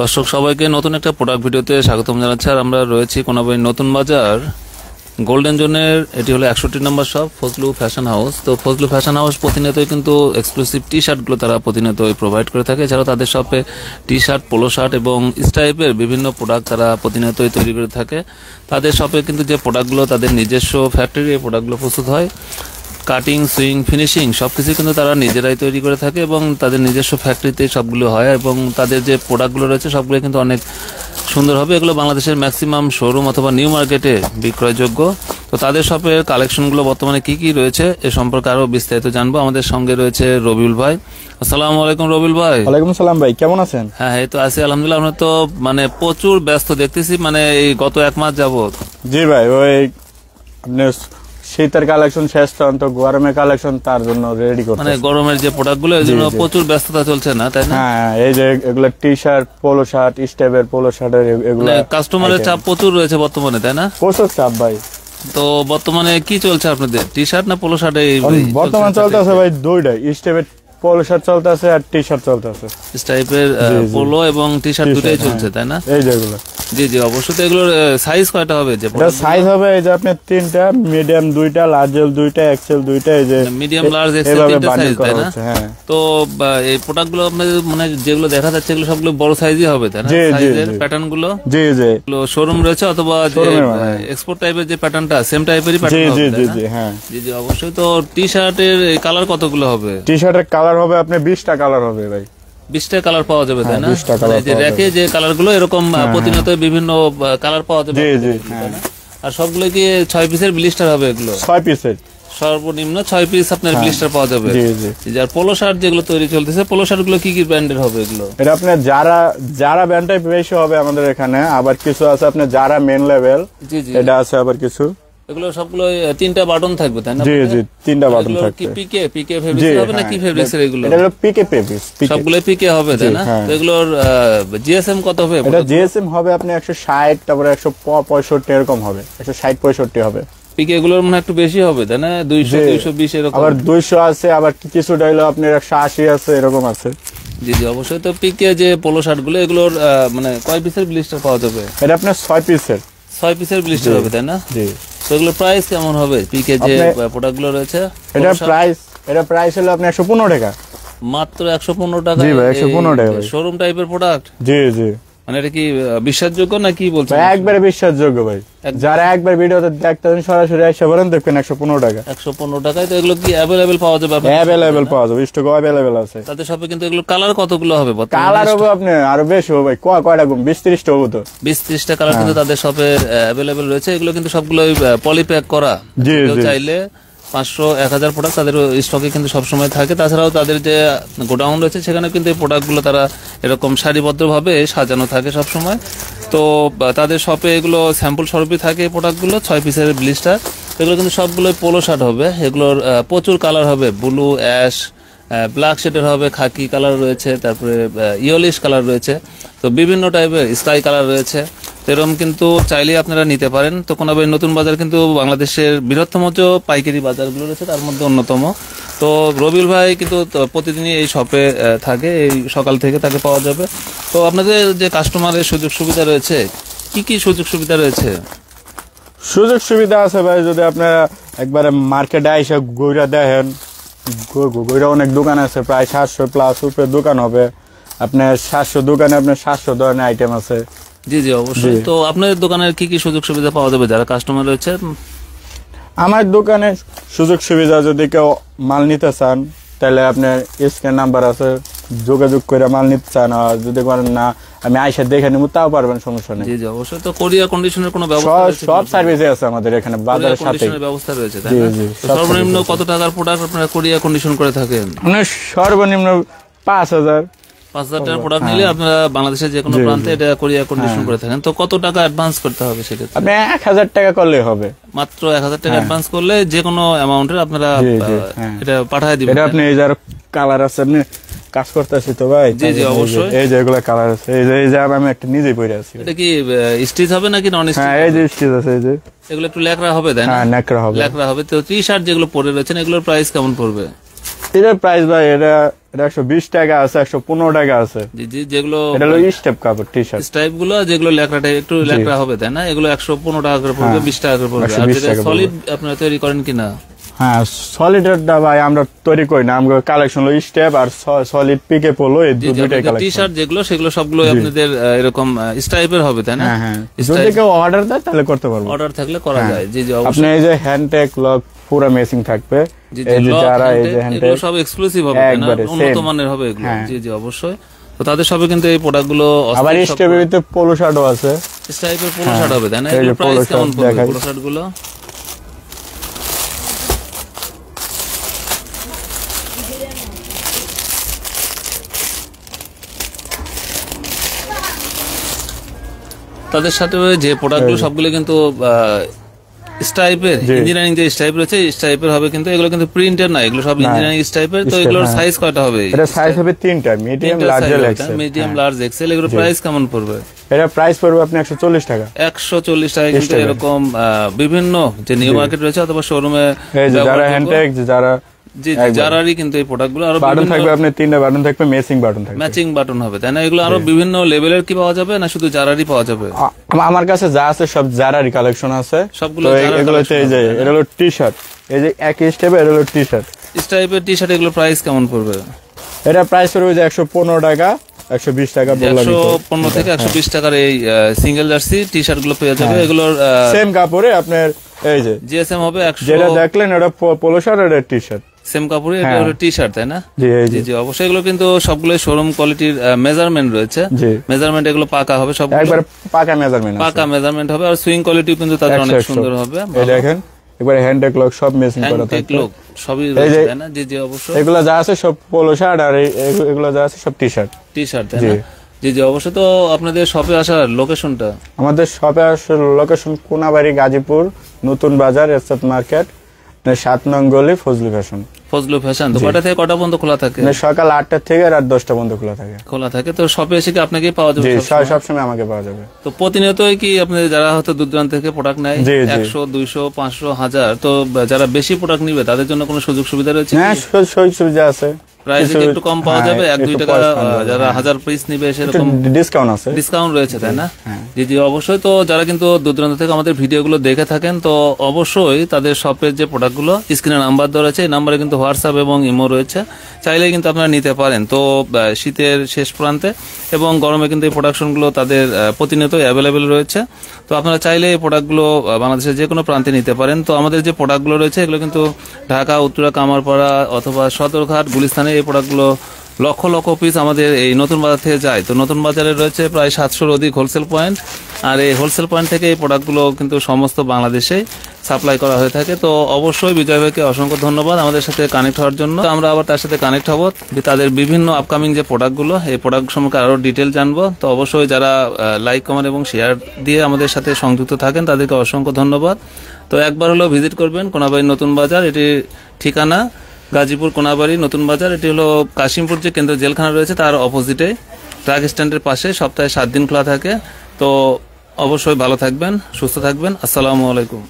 দর্শক সবাইকে নতুন একটা প্রোডাক্ট ভিডিওতে স্বাগতম জানাচ্ছি। আর আমরা রয়েছি কোনাবাড়ি নতুন বাজার গোল্ডেন জোনের। এটি হলো 61 নম্বর শপ, ফজলু ফ্যাশন হাউস। তো ফজলু ফ্যাশন হাউস প্রতিনিয়তই কিন্তু এক্সক্লুসিভ টি শার্টগুলো তারা প্রতিনিয়তই প্রোভাইড করে থাকে। এছাড়াও তাদের শপে টি শার্ট, পোলো শার্ট এবং স্টাইপের বিভিন্ন প্রোডাক্ট তারা প্রতিনিয়তই তৈরি করে থাকে। তাদের শপে কিন্তু যে প্রোডাক্টগুলো তাদের নিজস্ব ফ্যাক্টরি, এই প্রোডাক্টগুলো প্রস্তুত হয়। কাটিং, সুইং, ফিনিশিং সবকিছু কিন্তু তারা নিজেরাই তৈরি করে থাকে এবং তাদের নিজস্ব ফ্যাক্টরিতে সবগুলো হয়। এবং তাদের যে প্রোডাক্টগুলো রয়েছে সবগুলো কিন্তু অনেক সুন্দর হবে। এগুলো বাংলাদেশের ম্যাক্সিমাম শোরুম অথবা নিউ মার্কেটে বিক্রয়যোগ্য। তো তাদের শপের কালেকশনগুলো বর্তমানে কি কি রয়েছে এ সম্পর্কে আরো বিস্তারিত জানবো। আমাদের সঙ্গে রয়েছে রবিউল ভাই। আসসালামু আলাইকুম রবিউল ভাই। ওয়ালাইকুম সালাম ভাই, কেমন আছেন? হ্যাঁ, এই তো আছি আলহামদুলিল্লাহ। আমরা তো প্রচুর ব্যস্ত দেখতেছি, এই গত এক মাস যাবত। জি ভাই, ওই আপনার শীতের কালেকশন শেষ, তো গরমের কালেকশন তার জন্য রেডি করতে, গরমের যে প্রোডাক্টগুলো এর জন্য প্রচুর ব্যস্ততা চলছে না, তাই না? হ্যাঁ, এই যে এগুলো টি শার্ট, পোলো শার্ট, স্টেপের পোলো শার্টের এগুলো কাস্টমারের চাপ প্রচুর রয়েছে বর্তমানে, তাই না? প্রচুর চাপ ভাই। তো বর্তমানে কি চলছে আপনাদের, টি শার্ট না পোলো শার্ট? বর্তমান চলতেছে ভাই দুইটাই, স্টেপের পোলো শার্ট চলতেছে আর টি শার্ট চলতেছে। স্টাইপের পোলো এবং টি শার্ট দুটোই চলছে, তাই না? এই যেগুলো, জি জি অবশ্যই। তো এগুলোর সাইজ কয়টা হবে? যে সাইজ হবে এই যে আপনার তিনটা, মিডিয়াম দুইটা, লার্জ দুইটা, এক্সেল দুইটা। এই যে মিডিয়াম, লার্জ, এক্সেল তিনটা সাইজ, তাই না? হ্যাঁ। তো এই প্রোডাক্টগুলো আপনাদের যেগুলো দেখা যাচ্ছে এগুলো সবগুলো বড় সাইজই হবে, তাই না? সাইজের প্যাটার্ন গুলো জি জি শোরুম রয়েছে অথবা যে এক্সপোর্ট টাইপের যে প্যাটার্নটা সেম টাইপেরই প্যাটার্ন হবে, জি জি হ্যাঁ জি জি অবশ্যই। তো টি শার্টের কালার কতগুলো হবে? টি শার্টের কালার হবে আপনার 20টা কালার হবে ভাই। 20টা কালার পাওয়া যাবে, তাই না? যে রেখে যে কালার গুলো এরকম প্রতিনিয়ত বিভিন্ন কালার পাওয়া যাবে। আর সবগুলো কি 6 পিসের ব্লিস্টার হবে? এগুলো 6 পিসের, সর্বনিম্ন 6 পিস আপনার ব্লিস্টার পাওয়া যাবে। আর পোলো শার্ট যেগুলো তৈরি চলতেছে, পোলো শার্ট গুলো কি কি ব্র্যান্ডের হবে? এগুলো এটা আপনার যারা ব্র্যান্ডটাই বেশি হবে আমাদের এখানে। আবার কিছু আছে আপনার যারা মেন লেভেল, এটা আছে আবার কিছু। এগুলো সবগুলো 3টা বাটন থাকবে, তাই না? জি জি 3টা বাটন থাকবে। কি পিকে ফেব্রিক্স হবে না কি ফেব্রিক্স এর? এগুলো এটা হলো পিকে ফেব্রিক্স, সবগুলো পিকে হবে, তাই না? তো এগুলোর জিএসএম কত হবে? এটা জিএসএম হবে আপনি 160, তারপরে 165 এরকম হবে, 160-65 হবে। পিকে এগুলোর মনে একটু বেশি হবে, তাই না? 200-220 এরকম। আবার 200 আছে, আবার কিছুটা হলো আপনার 180 আছে, এরকম আছে। জি জি অবশ্যই। তো পিকে যে পোলো শার্ট গুলো এগুলোর কয় পিসের ব্লিস্টার পাওয়া যাবে? এটা আপনার 6 পিসের ব্লিস্টার হবে, তাই না? জি। তো এগুলোর প্রাইস কেমন হবে? পিকে যে প্রোডাক্ট গুলো রয়েছে এটা প্রাইস হলো আপনার 115 টাকা, মাত্র 115 টাকা। জি ভাই 115 টাকা। শোরুম টাইপের প্রোডাক্ট? জি জি। এটা কি বিশ্বাসযোগ্য না কি বলছেন? একবারে বিশ্বাসযোগ্য ভাই। যারা একবার ভিডিওতে দেখতেছেন সরাসরি এসে বলেন, দেখবেন 115 টাকা। 115 টাকায়। তো এগুলো কি অ্যাভেলেবেল পাওয়া যাবে? অ্যাভেলেবেল পাওয়া যাবে, স্টক অ্যাভেলেবেল আছে তাদের শপে। কিন্তু এগুলো কালার কতগুলো হবে? কালার হবে আপনি আরো বেশি হবে ভাই, কয়টা গুণ 20-30টা হবে। তো 20-30টা কালার কিন্তু তাদের শপে অ্যাভেলেবেল রয়েছে। এগুলো কিন্তু সবগুলো পলিপ্যাক করা। জি জি। চাইলে 500-1000 প্রোডাক্ট তাদের স্টকে কিন্তু সবসময় থাকে। তাছাড়াও তাদের যে গোডাউন রয়েছে সেখানে কিন্তু এই প্রোডাক্টগুলো তারা এরকম সারিবদ্ধভাবে সাজানো থাকে সবসময়। তো তাদের শপে এগুলো স্যাম্পল স্বরূপই থাকে এই প্রোডাক্টগুলো, 6 পিসের ব্লিস্টার। এগুলো কিন্তু সবগুলোই পোলো শার্ট হবে। এগুলোর প্রচুর কালার হবে, ব্লু, অ্যাশ, ব্ল্যাক শেডের হবে, খাকি কালার রয়েছে, তারপরে ইয়েলিশ কালার রয়েছে, তো বিভিন্ন টাইপের স্কাই কালার রয়েছে। এরকম কিন্তু চাইলেই আপনারা নিতে পারেন। তো কোনাবাড়ি নতুন বাজার কিন্তু বাংলাদেশের বৃহত্তম যে পাইকারি বাজারগুলো রয়েছে তার মধ্যে অন্যতম। তো রবিউল ভাই কিন্তু প্রতিদিনই এই শপে থাকে, এই সকাল থেকে তাকে পাওয়া যাবে। তো আপনাদের যে কাস্টমারের সুযোগ সুবিধা রয়েছে, কি কি সুযোগ সুবিধা রয়েছে? সুযোগ সুবিধা আছে ভাই, যদি আপনারা একবারে মার্কেটে এসে ঘুরে দেখেন, অনেক দোকান আছে, প্রায় 700 প্লাস উপরে দোকান হবে। আপনার 700 দোকানে আপনার 700 ধরনের আইটেম আছে। জি জি অবশ্যই। তো আপনাদের দোকানের কি কি সুযোগ সুবিধা পাওয়া যাবে যারা কাস্টমার রয়েছে? আমার দোকানে সুযোগ সুবিধা, যদি কেউ মাল নিতে চান তাহলে আপনার স্ক্যান নাম্বার আছে, যোগাযোগ করে মাল নিতে চান। আর যদি করেন না আমি আইসা দেখে নিব, তাও পারবেন, সমস্যা নেই। জি জি অবশ্যই। তো কোরিয়ার কন্ডিশনের কোনো ব্যবস্থা আছে? সব সার্ভিসে আছে আমাদের এখানে বাজারের সাথে ব্যবস্থা রয়েছে, তাই না? সর্বনিম্ন কত টাকার প্রোডাক্ট আপনারা কোরিয়া কন্ডিশন করে থাকেন? মানে সর্বনিম্ন 5000 টাকার প্রোডাক্ট নিলে আপনারা বাংলাদেশের যে কোনো প্রান্তে এটা কোরিয়া কন্ডিশন করে থাকেন। তো কত টাকা অ্যাডভান্স করতে হবে সেক্ষেত্রে? আপনি 1000 টাকা করলে হবে। মাত্র 1000 টাকা অ্যাডভান্স করলে যে কোনো অ্যামাউন্টের আপনারা এটা পাঠিয়ে দিবেন। এটা আপনি এই যে কালার আছে, আপনি কাজ করতেছি তো ভাই। জি জি অবশ্যই। এই যে এগুলা কালার আছে, এই যে আমি একটা নিজেই পরে আছি। এটা কি স্টিচ হবে নাকি নন স্টিচ? হ্যাঁ এই যে স্টিচ আছে, এই যে এগুলো একটু লেকড়া হবে, তাই না? হ্যাঁ লেকড়া হবে। তো টি শার্ট যেগুলো পরে রয়েছেন এগুলোর প্রাইস কেমন পড়বে? এটার প্রাইস ভাই এটা 120 টাকা আছে, 115 টাকা আছে। জি জি, যেগুলো এটা হলো স্টেপ কাপড় টি শার্ট স্টাইপ গুলো, যেগুলো লেকড়াটা একটু লেকড়া হবে তাই না, এগুলো 115 টাকা করে পড়বে, 20 টাকা করে পড়বে। আর যেটা সলিড আপনারা তৈরি করেন কিনা? হ্যাঁ, সলিডটা ভাই আমরা তৈরি করি না, আমরা কালেকশন হলো স্টেপ আর সলিড পিকে পোলো, এই দুটোই কালেকশন। টি শার্ট যেগুলো সেগুলো সবগুলো আপনাদের এরকম স্টাইপের হবে তাই না? হ্যাঁ হ্যাঁ, যদি কেউ অর্ডার দেয় তাহলে করতে পারবো, অর্ডার থাকলে করা যায়। জি জি, আপনি এই যে হ্যান্ডটেক লক পুরো মেসিং থাকবে, এই যে যারা এই যে হ্যান্ডটেক সব এক্সক্লুসিভ হবে না, উন্নত মানের হবে এগুলো। জি জি, অবশ্যই। তো তাদের সবে কিন্তু এই প্রোডাক্ট গুলো, আবার স্টেপের ভিতরে পোলো শার্টও আছে, স্টাইপের পোলো শার্ট হবে তাই না? এর প্রাইস কেমন পড়বে পোলো শার্ট গুলো? তাদের সাথে যে প্রোডাক্টগুলো সবগুলো কিন্তু স্টাইপের, ইঞ্জিনিয়ারিং যে স্টাইপ রয়েছে স্টাইপের হবে, কিন্তু এগুলো কিন্তু প্রিন্টের না, এগুলো সব ইঞ্জিনিয়ারিং স্টাইপের। তো এগুলোর সাইজ কয়টা হবে? এটা সাইজ হবে তিনটা, medium, large, XL. Medium, large, XL. এগুলোর প্রাইস কেমন পড়বে? এটা প্রাইস পড়বে আপনি 140 টাকা। 140 টাকা। কিন্তু এরকম বিভিন্ন যে নিউ মার্কেট রয়েছে অথবা শোরুমে যারা হ্যান্ডটেক, যারা জি জি, যারারই কিন্তু এই প্রোডাক্টগুলো আরো বাটন থাকবে, আপনি তিনটা বাটন থাকবে, ম্যাচিং বাটন থাকবে, ম্যাচিং বাটন হবে তাই না? এগুলো আরো বিভিন্ন লেভেলের কি পাওয়া যাবে না শুধু জারারই পাওয়া যাবে? আমার কাছে যা আছে সব জারারই কালেকশন আছে সবগুলো। এগুলোতে এই যে এটা হলো টি শার্ট, এই যে একই স্টেপে এটা হলো টি শার্ট, স্টাইপের টি শার্ট। এগুলো প্রাইস কেমন পড়বে? এটা প্রাইস পড়বে 115 টাকা, 120 টাকা, 115 থেকে 120 টাকার এই সিঙ্গেল জার্সি টি শার্ট গুলো পেয়ে যাবে। এগুলোর সেম কাপড়ে আপনার এই যে জিএসএম হবে 100। যেটা দেখলেন এটা পোলো শার্ট, এটা টি শার্ট, সেম কাপড়ে এটা হলো টি শার্ট তাই না? জি জি জি, অবশ্যই। এগুলো কিন্তু সবগুলো শোরুম কোয়ালিটির মেজারমেন্ট রয়েছে, মেজারমেন্ট এগুলো পাকা হবে, সব একবার পাকা মেজারমেন্ট, পাকা মেজারমেন্ট হবে। আর সুইং কোয়ালিটি কিন্তু তাদের অনেক সুন্দর হবে। এই দেখেন একবারে হ্যান্ডটেক লক সব মেসিং করা থাকবে, লক সবই রয়েছে তাই না? জি জি, অবশ্যই। এগুলো যা আছে সব পোলো শার্ট, আর এগুলো যা আছে সব টি শার্ট, টি শার্ট তাই না? জি জি, অবশ্যই। তো আপনাদের শপে আসার লোকেশনটা? আমাদের শপে আসার লোকেশন কোনাবাড়ি, গাজীপুর, নতুন বাজার, এসএফ মার্কেট, 7 নং গলি, ফজলু ফ্যাশন। ফজলু ফ্যাশন। তো কটা থেকে কটা পর্যন্ত খোলা থাকে? সকাল 8টা থেকে রাত 10টা পর্যন্ত খোলা থাকে। তো শপে এসে কি আপনাকে পাওয়া যাবে? সব সময় আমাকে পাওয়া যাবে। তো প্রতিনিয়তই কি আপনাদের যারা হয়তো দূর দূরান্ত থেকে প্রোডাক্ট নেয় 100, 200, 500, 1000, তো যারা বেশি প্রোডাক্ট নিবে তাদের জন্য কোনো সুযোগ সুবিধা রয়েছে? হ্যাঁ, সুযোগ সুবিধা আছে, প্রাইস একটু কম পাওয়া যাবে, 1-2 টাকা। যারা 1000 পিস নিবে সেরকম ডিসকাউন্ট আছে, ডিসকাউন্ট রয়েছে তাই না? জি জি, অবশ্যই। তো যারা কিন্তু দূর দূরান্ত থেকে আমাদের ভিডিওগুলো দেখে থাকেন, তো অবশ্যই তাদের শপের যে প্রোডাক্টগুলো স্ক্রিনে নাম্বার দেওয়া রয়েছে, এই নাম্বারে কিন্তু হোয়াটসঅ্যাপ এবং ইমো রয়েছে, চাইলে কিন্তু আপনারা নিতে পারেন। তো শীতের শেষ প্রান্তে এবং গরমে কিন্তু এই প্রোডাকশনগুলো তাদের প্রতিনিয়তই অ্যাভেলেবেল রয়েছে। তো আপনারা চাইলে এই প্রোডাক্টগুলো বাংলাদেশের যে কোনো প্রান্তে নিতে পারেন। তো আমাদের যে প্রোডাক্টগুলো রয়েছে এগুলো কিন্তু ঢাকা, উত্তরা, কামারপাড়া অথবা সদরঘাট, গুলিস্তানে এই প্রোডাক্টগুলো লক্ষ লক্ষ পিস আমাদের এই নতুন বাজার থেকে যায়। তো নতুন বাজারে রয়েছে প্রায় 700-র অধিক হোলসেল পয়েন্ট, আর এই হোলসেল পয়েন্ট থেকে এই প্রোডাক্টগুলো কিন্তু সমস্ত বাংলাদেশে সাপ্লাই করা হয়ে থাকে। তো অবশ্যই বিজয় ভাইকে অসংখ্য ধন্যবাদ আমাদের সাথে কানেক্ট হওয়ার জন্য। আমরা আবার তার সাথে কানেক্ট হব, তাদের বিভিন্ন আপকামিং যে প্রোডাক্টগুলো, এই প্রোডাক্ট সম্পর্কে আরও ডিটেল জানবো। তো অবশ্যই যারা লাইক, কমেন্ট এবং শেয়ার দিয়ে আমাদের সাথে সংযুক্ত থাকেন তাদেরকে অসংখ্য ধন্যবাদ। তো একবার হলো ভিজিট করবেন কোনাবাড়ি নতুন বাজার। এটি ঠিকানা গাজীপুর কোনাবাড়ি নতুন বাজার। এটি হলো কাশিমপুর যে কেন্দ্রীয় জেলখানা রয়েছে তার অপোজিটে, ট্রাক স্ট্যান্ডের পাশে। সপ্তাহে 7 দিন খোলা থাকে। তো অবশ্যই ভালো থাকবেন, সুস্থ থাকবেন। আসসালামু আলাইকুম।